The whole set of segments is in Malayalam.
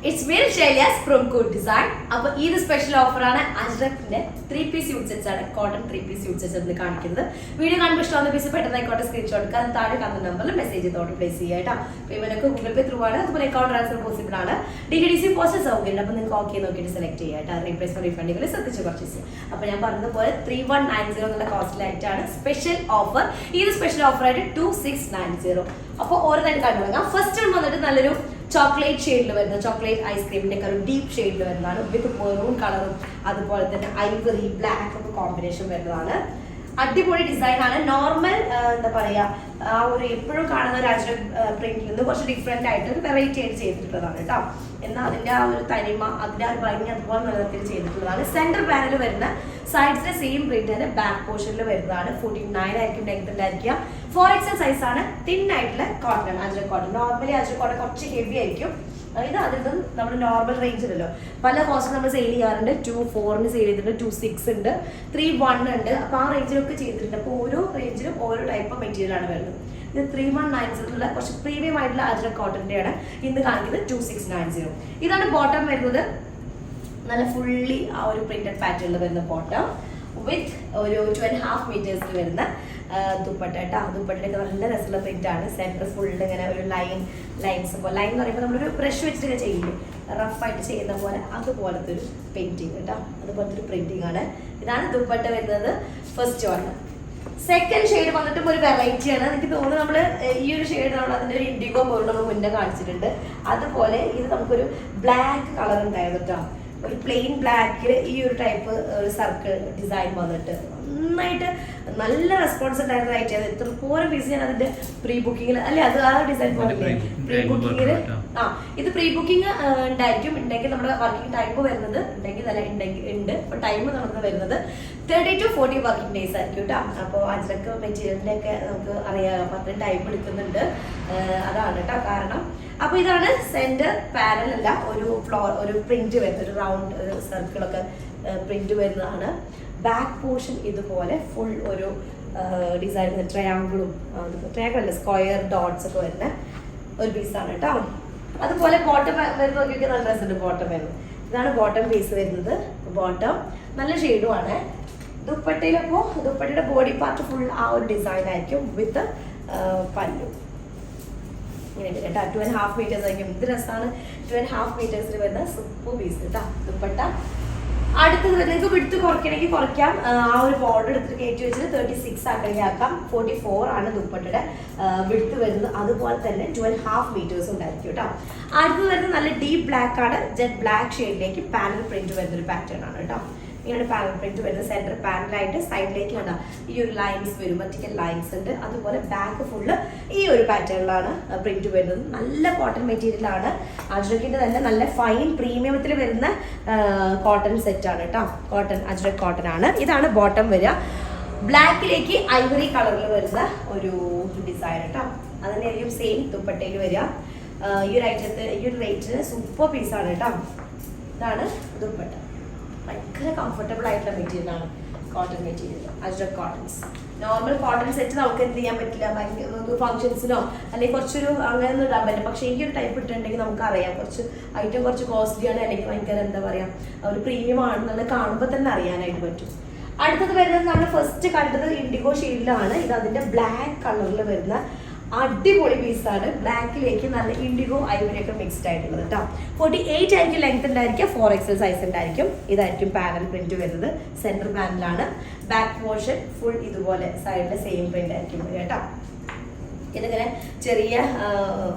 It's me, Shailyas from Good Design. അപ്പോൾ ഈ സ്പെഷ്യൽ ഓഫറാണ് അജ്രക്കിന്റെ 3-piece സ്യൂട്ട് സെറ്റ്സ് ആണ്, കോട്ടൺ 3-piece സ്യൂട്ട് സെറ്റ്സ് എന്ന് കാണിക്കുന്നത്. വീഡിയോ കാണുമ്പോൾ ഇഷ്ടമാകുന്ന പീസ് പെട്ടെന്ന് ആയിക്കോട്ടെ സ്ക്രീൻഷോട്ട് എടുക്കുക, താഴെ കാണുന്ന നമ്പറിൽ മെസ്സേജ് ചെയ്തോട്ട് പ്ലേസ് ചെയ്യുക കേട്ടോ. പേയ്മെന്റ് ഗൂഗിൾ പേ ത്രൂ ആണ്, അതുപോലെ അക്കൗണ്ട് ട്രാൻസ്ഫർ പോസിബിൾ ആണ്. DTDC പോസ്റ്റ് സൗകര്യം, അപ്പോൾ നിങ്ങൾക്ക് ഓക്കെ നോക്കിയിട്ട് സെലക്ട് ചെയ്യുക കേട്ടോ. റീപ്ലേസ്മെന്റ് റീഫണ്ടുകൾ ശ്രദ്ധിച്ച് പർച്ചേസ് ചെയ്യുക. അപ്പോൾ ഞാൻ പറഞ്ഞതുപോലെ 3190 എന്നുള്ള കോസ്റ്റിലായിട്ടാണ് സ്പെഷ്യൽ ഓഫർ. ഈ സ്പെഷ്യൽ ഓഫറായിട്ട് 2690. അപ്പോൾ ഓരോന്നായിട്ട് കണ്ടു തുടങ്ങാം. ഫസ്റ്റ് വന്നിട്ട് നല്ലൊരു ചോക്ലേറ്റ് ഷെയ്ഡിൽ വരുന്ന ചോക്ലേറ്റ് ഐസ്ക്രീമിന്റെ ഒക്കെ ഒരു ഡീപ്പ് ഷെയ്ഡിൽ വരുന്നതാണ്, വിത്ത് മെറൂൺ കളറും അതുപോലെ തന്നെ ഐവറി ബ്ലാക്ക് ഒക്കെ കോമ്പിനേഷൻ വരുന്നതാണ്. അടിപൊളി ഡിസൈൻ ആണ്. നോർമൽ എന്താ പറയാ ആ ഒരു എപ്പോഴും കാണുന്ന ഒരു അജ്രക് പ്രിന്റിൽ നിന്ന് കുറച്ച് ഡിഫറെന്റ് ആയിട്ട് ഒരു വെറൈറ്റി ആയിട്ട് ചെയ്തിട്ടുള്ളതാണ് കേട്ടോ. എന്നാൽ അതിന്റെ ആ ഒരു തനിമ, അതിന്റെ ആ ഒരു ഭംഗി അതുപോലെ നിലനിർത്തി ചെയ്തിട്ടുള്ളതാണ്. സെന്റർ പാനൽ വരുന്ന സൈഡ്സിലെ സെയിം പ്രിന്റ് തന്നെ ബാക്ക് പോർഷനിൽ വരുന്നതാണ്. 49 ആയിരിക്കും ലെങ്ത് ഉണ്ടായിരിക്കുക. 4XL സൈസ് ആണ്. തിൻ ആയിട്ടുള്ള cotton, ajrak cotton. Normally ajrak cotton കുറച്ച് ഹെവി ആയിരിക്കും. ഇത് അതിൽ നിന്ന് നമ്മുടെ നോർമൽ റേഞ്ചിലല്ലോ പല കോസ്റ്റ് നമ്മൾ സെയിൽ ചെയ്യാറുണ്ട്. 2.4 സെയിൽ ചെയ്തിട്ടുണ്ട്, 2.6 ഉണ്ട്, 3.1 ഉണ്ട്. അപ്പോൾ ആ റേഞ്ചിലൊക്കെ ചെയ്തിട്ടുണ്ട്. അപ്പോൾ ഓരോ റേഞ്ചിലും ഓരോ ടൈപ്പ് ഓഫ് മെറ്റീരിയൽ ആണ് വരുന്നത്. ഇത് 3190 കുറച്ച് പ്രീമിയം ആയിട്ടുള്ള അജ്രക് കോട്ടന്റെ ആണ് ഇന്ന് കാണിക്കുന്നത്. 2690. ഇതാണ് ബോട്ടം വരുന്നത്. നല്ല ഫുള്ളി ആ ഒരു പ്രിന്റഡ് പാറ്റേണിൽ വരുന്ന ബോട്ടം വിത്ത് ഒരു 2.5 മീറ്റേഴ്സിൽ വരുന്ന ദുപ്പട്ട കേട്ടോ. ദുപ്പട്ടയൊക്കെ നല്ല രസമുള്ള പ്രിന്റ് ആണ്. സെന്റർ ഫുള്ള് ഇങ്ങനെ ഒരു ലൈൻസ് പോലെ, ലൈൻ എന്ന് പറയുമ്പോൾ നമ്മളൊരു ബ്രഷ് വെച്ചിട്ട് ചെയ്യില്ലേ, റഫായിട്ട് ചെയ്യുന്ന പോലെ അതുപോലത്തെ ഒരു പെയിന്റിങ് കേട്ടോ. അതുപോലത്തെ ഒരു പ്രിന്റിംഗ് ആണ്. ഇതാണ് ദുപ്പട്ട വരുന്നത്. First one. സെക്കൻഡ് ഷെയ്ഡ് വന്നിട്ടും ഒരു വെറൈറ്റി ആണ്. എനിക്ക് തോന്നുന്നു നമ്മൾ ഈ ഒരു ഷെയ്ഡ് നമ്മൾ അതിൻ്റെ ഒരു ഇൻഡിഗോ പോലെ നമ്മൾ മുന്നേ കാണിച്ചിട്ടുണ്ട്. അതുപോലെ ഇത് നമുക്കൊരു ബ്ലാക്ക് കളർ ഉണ്ടായിരുന്നു കേട്ടോ. ഒരു പ്ലെയിൻ ബ്ലാക്കിൽ ഈ ഒരു ടൈപ്പ് ഒരു സർക്കിൾ ഡിസൈൻ വന്നിട്ട് നന്നായിട്ട് നല്ല റെസ്പോൺസ് ഉണ്ടായിരുന്നതായിട്ട് എത്ര പോലും പീസ് ഞാൻ അതിന്റെ പ്രീ ബുക്കിങ്ങിൽ അല്ലെ അത് ആ ഡിസൈൻ പ്രീ ബുക്കിങ്ങിൽ ഇത് പ്രീ ബുക്കിംഗ് ഉണ്ടായിരിക്കും. ഉണ്ടെങ്കിൽ നമ്മുടെ വർക്കിംഗ് ടൈം വരുന്നത് ഉണ്ടെങ്കിൽ അല്ല ഉണ്ട്. അപ്പോൾ ടൈം നമുക്ക് വരുന്നത് 30 to 40 വർക്കിംഗ് ഡേയ്സ് ആയിരിക്കും കേട്ടോ. അപ്പോൾ അജ്രക് മെറ്റീരിയലിന്റെ ഒക്കെ നമുക്ക് അറിയാം, അപ്പോൾ അത്രയും ടൈം എടുക്കുന്നുണ്ട്. അതാണ് കേട്ടോ കാരണം. അപ്പോൾ ഇതാണ് സെന്റർ പാനൽ അല്ല, ഒരു പ്രിന്റ് വരുന്നത്, ഒരു റൗണ്ട് ഒരു സർക്കിളൊക്കെ പ്രിന്റ് വരുന്നതാണ്. ബാക്ക് പോർഷൻ ഇതുപോലെ ഫുൾ ഒരു ഡിസൈൻ ട്രയാങ്കിളും ട്രയാങ്കിൾ അല്ല സ്ക്വയർ ഡോട്ട്സ് ഒക്കെ വരുന്ന ഒരു പീസാണ് കേട്ടോ. അതുപോലെ ബോട്ടം വരുന്ന നോക്കിയൊക്കെ നല്ല രസമുണ്ട്. ബോട്ടം വരുന്നത് ഇതാണ് ബോട്ടം പീസ് വരുന്നത്. ബോട്ടം നല്ല ഷെയ്ഡുമാണ്. ദുപ്പട്ടയിലപ്പോൾ ദുപ്പട്ടയുടെ ബോഡി പാർട്ട് ഫുൾ ആ ഒരു ഡിസൈൻ ആയിരിക്കും വിത്ത് പല്ലു ഇങ്ങനെ കേട്ടോ. 2.5 മീറ്റേഴ്സ് ആയിരിക്കും. ഇത് രസമാണ്. 2.5 മീറ്റേഴ്സിൽ വരുന്ന സൂപ്പർ പീസ് കേട്ടോ ദുപ്പട്ട. അടുത്തത് നിങ്ങൾക്ക് വിടുത്ത് കുറയ്ക്കണമെങ്കിൽ കുറയ്ക്കാം. ആ ഒരു ബോർഡർ എടുത്തിട്ട് കയറ്റി വെച്ചിട്ട് 36 ആക്കണമെങ്കിൽ ആക്കാം. 44 ആണ് ദുപ്പട്ടയുടെ വിടുത്ത് വരുന്നത്. അതുപോലെ തന്നെ 2.5 മീറ്റേഴ്സ് ഉണ്ടായിരിക്കും കേട്ടോ. അടുത്തത് വരുന്നത് നല്ല ഡീപ്പ് ബ്ലാക്ക് ആണ്. ജെറ്റ് ബ്ലാക്ക് ഷെയ്ഡിലേക്ക് പാനൽ പ്രിന്റ് വരുന്ന ഒരു പാറ്റേൺ ആണ് കേട്ടോ. ഇങ്ങനെ പാനൽ പ്രിന്റ് വരുന്നത്. സെന്റർ പാനലായിട്ട് സൈഡിലേക്ക് കണ്ട ഈ ഒരു ലൈൻസ് വരും, വെർട്ടിക്കൽ ലൈൻസ് ഉണ്ട്. അതുപോലെ ബാക്ക് ഫുള്ള് ഈ ഒരു പാറ്റേണിലാണ് പ്രിന്റ് വരുന്നത്. നല്ല കോട്ടൺ മെറ്റീരിയൽ ആണ്. അജ്രക്കിന്റെ തന്നെ നല്ല ഫൈൻ പ്രീമിയത്തിൽ വരുന്ന കോട്ടൺ സെറ്റ് ആണ് കേട്ടോ. കോട്ടൺ അജ്രക് കോട്ടൺ ആണ്. ഇതാണ് ബോട്ടം വരിക. ബ്ലാക്കിലേക്ക് ഐവറി കളറിൽ വരുന്ന ഒരു ഡിസൈൻ കേട്ടോ. അതിനായിരിക്കും സെയിം ദുപ്പട്ടയിൽ വരിക. ഈ ഒരു ഐറ്റത്തിന് ഈ ഒരു റേറ്റിന് സൂപ്പർ പീസാണ് കേട്ടോ. ഇതാണ് ദുപ്പട്ട. ഭയങ്കര കംഫർട്ടബിൾ ആയിട്ടുള്ള മെറ്റീരിയൽ ആണ് cotton material, ajrak cottons. Normal cotton set നമുക്ക് എന്ത് ചെയ്യാൻ പറ്റില്ല, ഭയങ്കര ഫംഗ്ഷൻസിനോ അല്ലെങ്കിൽ കുറച്ചൊരു അങ്ങനെ ഒന്നും ഇടാൻ പറ്റില്ല. പക്ഷേ ഈ ഒരു ടൈപ്പ് ഇട്ടുണ്ടെങ്കിൽ നമുക്കറിയാം കുറച്ച് ഐറ്റം കുറച്ച് കോസ്റ്റ്ലി ആണ്, അല്ലെങ്കിൽ ഭയങ്കര എന്താ പറയുക ഒരു പ്രീമിയം ആണെന്നുള്ളത് കാണുമ്പോൾ തന്നെ അറിയാനായിട്ട് പറ്റും. അടുത്തത് വരുന്നത് നമ്മൾ ഫസ്റ്റ് കണ്ടത് ഇൻഡിഗോ ഷെയ്ഡിലാണ്. ഇത് അതിൻ്റെ ബ്ലാക്ക് കളറിൽ വരുന്ന അടിപൊളി പീസാണ്. ബ്ലാക്കിലേക്ക് നല്ല ഇൻഡിഗോ ഐവറിയൊക്കെ മിക്സ്ഡ് ആയിട്ടുള്ളത് കേട്ടോ. 48 ആയിരിക്കും ലെങ്ത് ഉണ്ടായിരിക്കുക. 4XL സൈസ് ഉണ്ടായിരിക്കും. ഇതായിരിക്കും പാനൽ പ്രിന്റ് വരുന്നത്. സെന്റർ പാനലാണ്. ബാക്ക് പോർഷൻ ഫുൾ ഇതുപോലെ സൈഡിലെ സെയിം പ്രിന്റ് ആയിരിക്കും കേട്ടോ. ഇതിങ്ങനെ ചെറിയ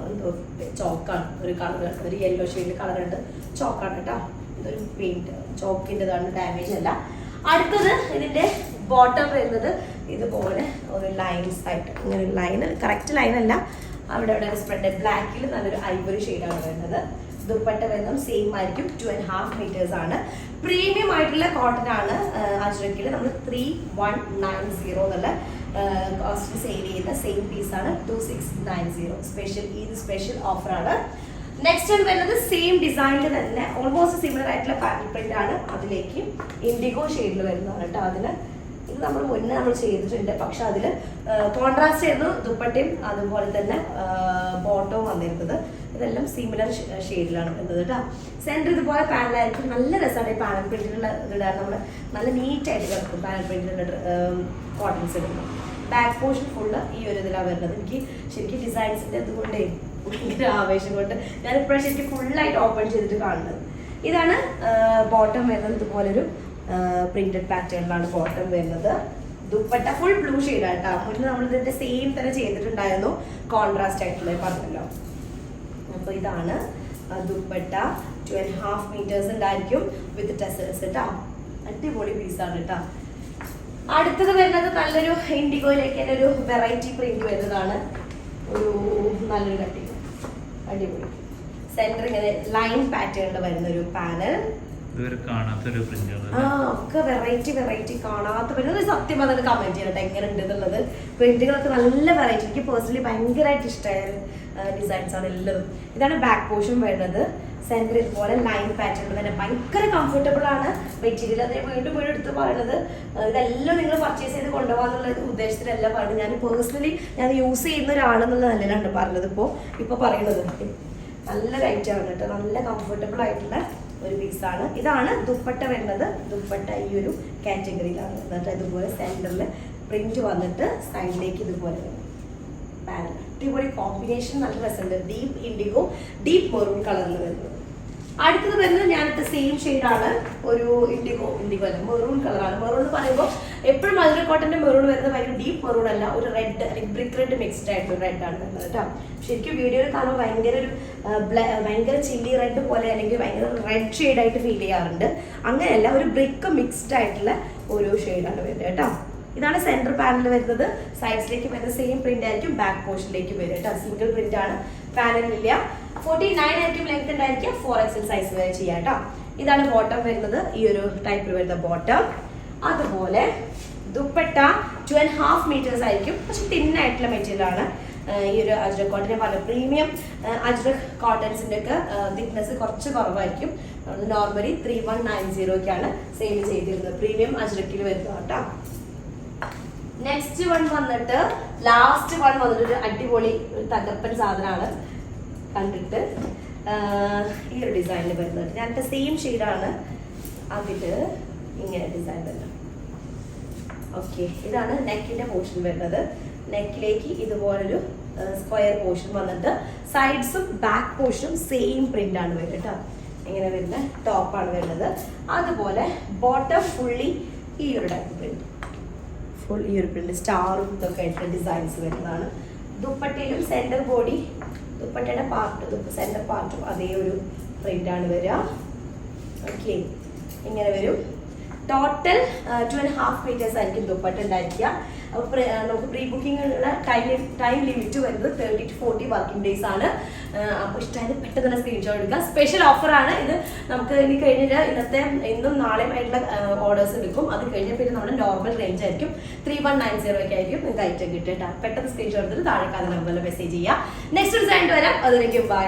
ചോക്കാണ്, ഒരു കളർ, ഒരു യെല്ലോ ഷെയ്ഡ് കളർ ഉണ്ട്. ചോക്കാണ് കേട്ടോ. ഇതൊരു പെയിന്റ് ചോക്കിൻ്റെതാണ്, ഡാമേജ് അല്ല. അടുത്തത് ഇതിന്റെ ബോട്ടം വരുന്നത് ഇതുപോലെ ഒരു ലൈൻസ് ആയിട്ട് ഇങ്ങനെ ഒരു ലൈൻ, കറക്റ്റ് ലൈൻ അല്ല, അവിടെ അവിടെ സ്പ്രെഡ് ബ്ലാക്കിൽ നല്ലൊരു ഐവറി ഷെയ്ഡാണ് വരുന്നത്. ദുപ്പട്ട വരുന്നതും സെയിം ആയിരിക്കും. 2.5 മീറ്റേഴ്സ് ആണ്. പ്രീമിയം ആയിട്ടുള്ള കോട്ടൺ ആണ്. അജ്രക്കിൽ നമ്മൾ 3190 എന്നുള്ള കോസ്റ്റ് സെയിൽ ചെയ്യുന്ന സെയിം പീസാണ്. 2690 സ്പെഷ്യൽ. ഇത് സ്പെഷ്യൽ ഓഫറാണ്. നെക്സ്റ്റ് വരുന്നത് സെയിം ഡിസൈനിൽ തന്നെ ഓൾമോസ്റ്റ് സിമിലർ ആയിട്ടുള്ള പാറ്റേൺ പ്രിന്റ് ആണ്. അതിലേക്ക് ഇൻഡിഗോ ഷെയ്ഡിൽ വരുന്നതാണ് കേട്ടോ. അതിന് ഇത് നമ്മൾ മുന്നേ നമ്മൾ ചെയ്തിട്ടുണ്ട്, പക്ഷെ അതിൽ കോൺട്രാസ്റ്റ് ആയിരുന്നു ദുപ്പട്ടയും അതുപോലെ തന്നെ ബോട്ടവും വന്നിരുന്നത്. ഇതെല്ലാം സിമിലർ ഷെയ്ഡിലാണ് വരുന്നത് കേട്ടോ. സെൻറ്റർ ഇതുപോലെ പാനലായിരിക്കും. നല്ല രസമാണ് ഈ പാനൽ പ്രിന്റിലുള്ള ഇടാൻ. നമ്മൾ നല്ല നീറ്റായിട്ട് കിടക്കും പാനൽ പ്രിന്റിലുള്ള കോട്ടൺസ് ഇടുമ്പോൾ. ബാക്ക് പോർഷൻ ഫുള്ള് ഈ ഒരു ഇതിലാണ് വരുന്നത്. എനിക്ക് ശരിക്കും ഡിസൈൻസിൻ്റെ അതുകൊണ്ടേ ഭയങ്കര ആവേശം കൊണ്ട് ഞാനിപ്പോഴും ശരിക്കും ഫുള്ളായിട്ട് ഓപ്പൺ ചെയ്തിട്ട് കാണുന്നത്. ഇതാണ് ബോട്ടം വരുന്നത്. ഇതുപോലൊരു പ്രിന്റഡ് പാറ്റേണിലാണ് ബോട്ടം വരുന്നത്. ദുപ്പട്ട ഫുൾ ബ്ലൂ ഷെയ്ഡാണ് കേട്ടോ. മുന്നേ നമ്മൾ ഇതിന്റെ സെയിം തന്നെ ചെയ്തിട്ടുണ്ടായിരുന്നു, കോൺട്രാസ്റ്റ് ആയിട്ടുള്ള പറഞ്ഞല്ലോ. അപ്പോൾ ഇതാണ് ദുപ്പട്ട. 2.5 മീറ്റേഴ്സ് ഉണ്ടായിരിക്കും വിത്ത് ടെസൽസ് കേട്ടോ. അടിപൊളി പീസാണ് കേട്ടോ. അടുത്തത് വരുന്നത് നല്ലൊരു ഇൻഡിഗോയിലേക്ക് തന്നെ ഒരു വെറൈറ്റി പ്രിന്റ് വരുന്നതാണ്. ഒരു നല്ലൊരു കട്ടിങ്, അടിപൊളി. സെന്റർ ഇങ്ങനെ ലൈൻ പാറ്റേണിൽ വരുന്ന ഒരു പാനൽ. ഒക്കെ വെറൈറ്റി കാണാത്ത പറ്റുന്ന സത്യം അതൊക്കെ കമന്റ് ചെയ്യട്ടെ എങ്ങനെ ഉണ്ട് എന്നുള്ളത്. പ്രിന്റുകളൊക്കെ നല്ല വെറൈറ്റി, എനിക്ക് പേഴ്സണലി ഭയങ്കരമായിട്ട് ഇഷ്ടമായ ഡിസൈൻസ് ആണ് എല്ലതും. ഇതാണ് ബാക്ക് പോർഷൻ വരുന്നത്. സെന്റർ ഇതുപോലെ ലൈൻ പാറ്റേൺ തന്നെ ഭയങ്കര കംഫർട്ടബിൾ ആണ് മെറ്റീരിയൽ. അത് വീണ്ടും എടുത്ത് പറയുന്നത് ഇതെല്ലാം നിങ്ങൾ പർച്ചേസ് ചെയ്ത് കൊണ്ടുപോകാന്നുള്ള ഉദ്ദേശത്തിലല്ല പറയുന്നത്. ഞാൻ പേഴ്സണലി ഞാൻ യൂസ് ചെയ്യുന്ന ഒരാളെന്നുള്ള നിലയിലാണ് പറഞ്ഞത്. ഇപ്പോൾ പറയുന്നത് നല്ല ലൈറ്റ് ആണ് കേട്ടോ, നല്ല കംഫർട്ടബിൾ ആയിട്ടുള്ള ഒരു പീസാണ്. ഇതാണ് ദുപ്പട്ട വരുന്നത്. ദുപ്പട്ട ഈ ഒരു കാറ്റഗറിയിലാണ് വരുന്നത്. ഇതുപോലെ സെന്ററിൽ പ്രിന്റ് വന്നിട്ട് സൈഡിലേക്ക് ഇതുപോലെ പാനൽ. അടിപൊളി കോമ്പിനേഷൻ, നല്ല രസമുണ്ട്. ഡീപ്പ് ഇൻഡിഗോ, ഡീപ്പ് മെറൂൺ കളറിൽ വരുന്നത്. അടുത്തത് വരുന്നത് ഞാനിട്ട് സെയിം ഷെയ്ഡാണ്. ഒരു ഇൻഡിഗോ അല്ല മെറൂൺ കളറാണ്. മെറൂൺ എന്ന് പറയുമ്പോൾ എപ്പോഴും മധുര കോട്ടന്റെ മെറൂൺ വരുന്നത് ഭയങ്കര ഡീപ്പ് മെറൂൺ അല്ല, ഒരു റെഡ് അല്ലെങ്കിൽ ബ്രിക്ക് റെഡ് മിക്സ്ഡ് ആയിട്ടുള്ള റെഡാണ് വരുന്നത് കേട്ടോ. ശരിക്കും വീഡിയോയിൽ കാണുമ്പോൾ ഭയങ്കര ചില്ലി റെഡ് പോലെ അല്ലെങ്കിൽ ഭയങ്കര റെഡ് ഷെയ്ഡായിട്ട് ഫീൽ ചെയ്യാറുണ്ട്. അങ്ങനെയല്ല, ഒരു ബ്രിക്ക് മിക്സ്ഡ് ആയിട്ടുള്ള ഒരു ഷെയ്ഡാണ് വരുന്നത് കേട്ടോ. ഇതാണ് സെന്റർ പാനൽ വരുന്നത്. സൈഡ്സിലേക്ക് വരുന്ന സെയിം പ്രിന്റ് ആയിരിക്കും ബാക്ക് പോർഷനിലേക്ക് വരും കേട്ടോ. സിംഗിൾ പ്രിന്റ് ആണ്, പാനലില്ല. 49 ആയിരിക്കും ലെങ്ത് ഉണ്ടായിരിക്കും. 4XL സൈസ് വരെ ചെയ്യാം കേട്ടോ. ഇതാണ് ബോട്ടം വരുന്നത്. ഈ ഒരു ടൈപ്പിൽ വരുന്ന ബോട്ടം. അതുപോലെ ദുപ്പട്ട 2.5 മീറ്റേഴ്സ് ആയിരിക്കും. പക്ഷെ തിന്നായിട്ടുള്ള മെറ്റീരിയൽ ആണ്. ഈ ഒരു അജ്രക് കോട്ടൺ ഞാൻ പറഞ്ഞ പ്രീമിയം അജ്രക് കോട്ടൺസിന്റെ ഒക്കെ തിക്നെസ് കുറച്ച് കുറവായിരിക്കും. നോർമലി 3190 സെയിൽ ചെയ്തിരുന്നത്. പ്രീമിയം അജ്രക്കിൽ വരുന്നത് കേട്ടോ. നെക്സ്റ്റ് വൺ വന്നിട്ട് ലാസ്റ്റ് വൺ വന്നിട്ട് ഒരു അടിപൊളി ഒരു തകർപ്പൻ സാധനമാണ്. കണ്ടിട്ട് ഈ ഒരു ഡിസൈനിൽ വരുന്നത് ഞാനിട്ട് സെയിം ഷെയ്ഡാണ്. അതില് ഇങ്ങനെ ഡിസൈൻ വരുന്നത്. ഓക്കെ, ഇതാണ് നെക്കിന്റെ പോർഷൻ വരുന്നത്. നെക്കിലേക്ക് ഇതുപോലൊരു സ്ക്വയർ പോർഷൻ വന്നിട്ട് സൈഡ്സും ബാക്ക് പോർഷനും സെയിം പ്രിന്റ് ആണ് വരുന്നത് കേട്ടോ. ഇങ്ങനെ വരുന്ന ടോപ്പാണ് വരുന്നത്. അതുപോലെ ബോട്ടം ഫുള്ളി ഈ ഒരു ടൈപ്പ് പ്രിന്റ്, ഫുൾ ഈ ഒരു പ്രിന്റ് സ്റ്റാറും ഇതൊക്കെ ആയിട്ടുള്ള ഡിസൈൻസ് വരുന്നതാണ്. ദുപ്പട്ടയിലും സെന്റർ ബോഡി, ദുപ്പട്ടയുടെ പാർട്ട് സെന്റർ പാർട്ടും അതേ ഒരു പ്രിന്റ് ആണ് വരിക. ഓക്കെ, ഇങ്ങനെ വരും. ടോട്ടൽ 2.5 മീറ്റേഴ്സ് ആയിരിക്കും ദുപ്പട്ട ഉണ്ടായിരിക്കുക. അപ്പോൾ നമുക്ക് പ്രീ ബുക്കിങ്ങിനുള്ള ടൈം ലിമിറ്റ് വരുന്നത് 30 to 40 വർക്കിംഗ് ഡേയ്സ് ആണ്. അപ്പോൾ ഇഷ്ടമായത് പെട്ടെന്ന് തന്നെ സ്ക്രീൻഷോട്ട് എടുക്കുക. സ്പെഷ്യൽ ഓഫറാണ് ഇത്. നമുക്ക് ഇനി കഴിഞ്ഞിട്ട് ഇന്നും നാളെയും ആയിട്ടുള്ള ഓർഡേഴ്സ് എടുക്കും. അത് കഴിഞ്ഞ പിന്നെ നമ്മുടെ നോർമൽ റേഞ്ച് ആയിരിക്കും 3190 ഒക്കെ ആയിരിക്കും നിങ്ങൾക്ക് ഐറ്റം കിട്ടുക. പെട്ടെന്ന് സ്ക്രീൻഷോട്ട് എടുത്തിട്ട് താഴെ കാണുന്ന നമ്പറിൽ മെസ്സേജ് ചെയ്യുക. നെക്സ്റ്റ് ഡിസൈൻ വരാം. അതിലേക്ക് ബൈ.